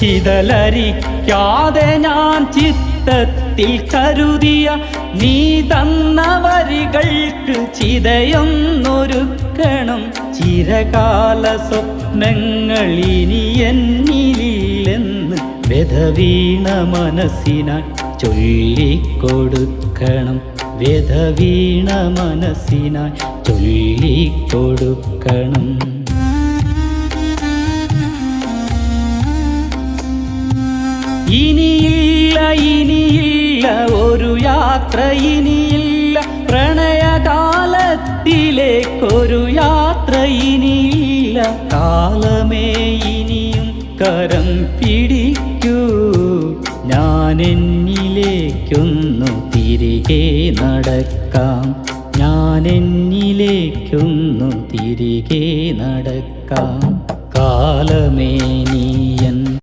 ചിതലരിക്കാതെ ഞാൻ ചിത്തത്തിൽ കരുതിയ നീ തന്ന വരികൾക്ക് ചിതയൊന്നൊരുക്കണം. ചിരകാല സ്വപ്നങ്ങൾ ഇനി എന്നിലില്ലെന്ന് വ്യഥവീണ മനസ്സിനായി ചൊല്ലിക്കൊടുക്കണം. വ്യഥവീണ മനസ്സിനായി ചൊല്ലിക്കൊടുക്കണം. ഇനിയില്ല ഇനിയില്ല ഒരു യാത്ര, ഇനിയില്ല പ്രണയകാലത്തിലേക്കൊരു യാത്ര, ഇനിയില്ല. കാലമേ ഇനിയും കരം പിടിക്കൂ, ഞാൻ എന്നിലേക്കൊന്നു തിരികെ നടക്കാം. ഞാൻ എന്നിലേക്കൊന്നു തിരികെ നടക്കാം. കാലമേ നീ